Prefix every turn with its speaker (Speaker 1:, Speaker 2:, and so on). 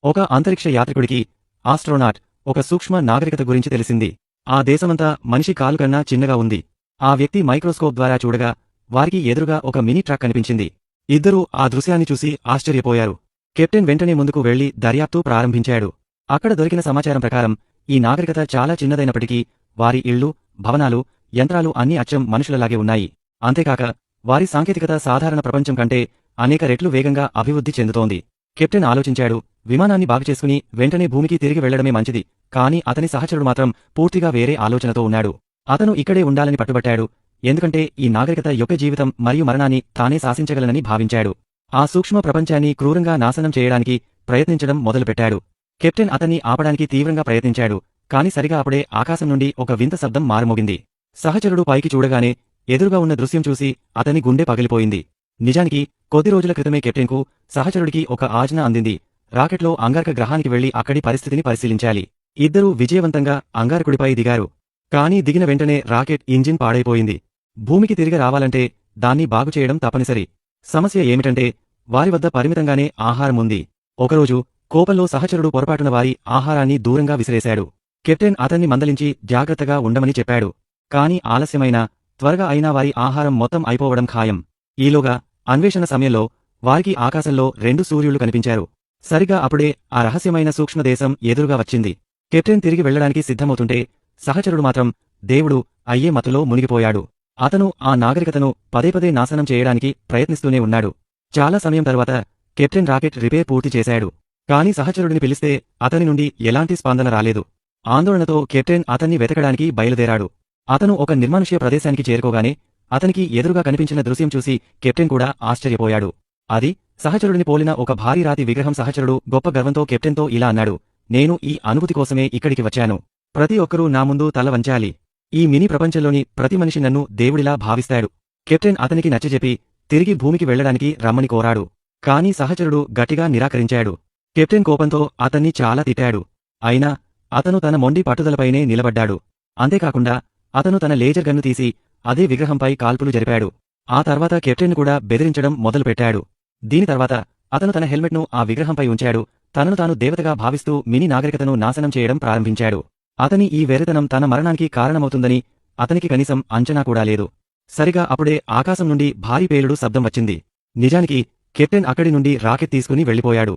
Speaker 1: ఒక అంతరిక్ష యాత్రికుడికి ఆస్ట్రోనాట్ ఒక సూక్ష్మ నాగరికత గురించి తెలిసింది. ఆ దేశమంతా మనిషి కాలు కన్నా చిన్నగా ఉంది. ఆ వ్యక్తి మైక్రోస్కోప్ ద్వారా చూడగా వారికి ఎదురుగా ఒక మినీ ట్రక్ కనిపించింది. ఇద్దరూ ఆ దృశ్యాన్ని చూసి ఆశ్చర్యపోయారు. కెప్టెన్ వెంటనే ముందుకు వెళ్లి దర్యాప్తు ప్రారంభించాడు. అక్కడ దొరికిన సమాచారం ప్రకారం ఈ నాగరికత చాలా చిన్నదైనప్పటికీ వారి ఇళ్ళు, భవనాలు, యంత్రాలు అన్నీ అచ్చం మనుషులలాగే ఉన్నాయి. అంతేకాక వారి సాంకేతికత సాధారణ ప్రపంచం కంటే అనేక రెట్లు వేగంగా అభివృద్ధి చెందుతోంది. కెప్టెన్ ఆలోచించాడు, విమానాన్ని బాగుచేసుకుని వెంటనే భూమికి తిరిగి వెళ్లడమే మంచిది. కానీ అతని సహచరుడు మాత్రం పూర్తిగా వేరే ఆలోచనతో ఉన్నాడు. అతను ఇక్కడే ఉండాలని పట్టుబట్టాడు. ఎందుకంటే ఈ నాగరికత యొక్క జీవితం మరియు మరణాన్ని తానే శాసించగలనని భావించాడు. ఆ సూక్ష్మ ప్రపంచాన్ని క్రూరంగా నాశనం చేయడానికి ప్రయత్నించడం మొదలుపెట్టాడు. కెప్టెన్ అతన్ని ఆపడానికి తీవ్రంగా ప్రయత్నించాడు. కాని సరిగా అప్పుడే ఆకాశం నుండి ఒక వింత శబ్దం మారుమోగింది. సహచరుడు పైకి చూడగానే ఎదురుగా ఉన్న దృశ్యం చూసి అతని గుండె పగిలిపోయింది. నిజానికి కొద్ది రోజుల క్రితమే కెప్టెన్కు సహచరుడికి ఒక ఆజ్ఞ అందింది. రాకెట్లో అంగారక గ్రహానికి వెళ్లి అక్కడి పరిస్థితిని పరిశీలించాలి. ఇద్దరూ విజయవంతంగా అంగారకుడిపై దిగారు. కానీ దిగిన వెంటనే రాకెట్ ఇంజిన్ పాడైపోయింది. భూమికి తిరిగి రావాలంటే దాన్ని బాగుచేయడం తప్పనిసరి. సమస్య ఏమిటంటే వారి వద్ద పరిమితంగానే ఆహారం ఉంది. ఒకరోజు కోపంలో సహచరుడు పొరపాటున వారి ఆహారాన్ని దూరంగా విసిరేశాడు. కెప్టెన్ అతన్ని మందలించి జాగ్రత్తగా ఉండమని చెప్పాడు. కాని ఆలస్యమైనా త్వరగా అయినా వారి ఆహారం మొత్తం అయిపోవడం ఖాయం. ఈలోగా అన్వేషణ సమయంలో వారికి ఆకాశంలో 2 సూర్యుళ్లు కనిపించారు. సరిగా అప్పుడే ఆ రహస్యమైన సూక్ష్మదేశం ఎదురుగా వచ్చింది. కెప్టెన్ తిరిగి వెళ్లడానికి సిద్ధమవుతుంటే సహచరుడు మాత్రం దేవుడు అయ్యే మత్తులో మునిగిపోయాడు. అతను ఆ నాగరికతను పదేపదే నాశనం చేయడానికి ప్రయత్నిస్తూనే ఉన్నాడు. చాలా సమయం తరువాత కెప్టెన్ రాకెట్ రిపేర్ పూర్తి చేశాడు. కాని సహచరుడిని పిలిస్తే అతని నుండి ఎలాంటి స్పందన రాలేదు. ఆందోళనతో కెప్టెన్ అతన్ని వెతకడానికి బయలుదేరాడు. అతను ఒక నిర్మానుష్య ప్రదేశానికి చేరుకోగానే అతనికి ఎదురుగా కనిపించిన దృశ్యం చూసి కెప్టెన్ కూడా ఆశ్చర్యపోయాడు. అది సహచరుడిని పోలిన ఒక భారీ రాతి విగ్రహం. సహచరుడు గొప్ప గర్వంతో కెప్టెన్తో ఇలా అన్నాడు, నేను ఈ అనుభూతి కోసమే ఇక్కడికి వచ్చాను. ప్రతి ఒక్కరూ నా ముందు తల వంచాలి. ఈ మినీ ప్రపంచంలోని ప్రతి మనిషి నన్ను దేవుడిలా భావిస్తాడు. కెప్టెన్ అతనికి నచ్చజెప్పి తిరిగి భూమికి వెళ్లడానికి రమ్మని కోరాడు. కాని సహచరుడు గట్టిగా నిరాకరించాడు. కెప్టెన్ కోపంతో అతన్ని చాలా తిట్టాడు. అయినా అతను తన మొండి పట్టుదలపైనే నిలబడ్డాడు. అంతేకాకుండా అతను తన లేజర్ గన్ను తీసి అదే విగ్రహంపై కాల్పులు జరిపాడు. ఆ తర్వాత కెప్టెన్ కూడా బెదిరించడం మొదలుపెట్టాడు. దీని తర్వాత అతను తన హెల్మెట్ను ఆ విగ్రహంపై ఉంచాడు. తనను తాను దేవతగా భావిస్తూ మినీ నాగరికతను నాశనం చేయడం ప్రారంభించాడు. అతని ఈ వెర్రితనం తన మరణానికి కారణమవుతుందని అతనికి కనీసం అంచనా కూడా లేదు. సరిగా అప్పుడే ఆకాశం నుండి భారీ పేలుడు శబ్దం వచ్చింది. నిజానికి కెప్టెన్ అక్కడి నుండి రాకెట్ తీసుకుని వెళ్లిపోయాడు.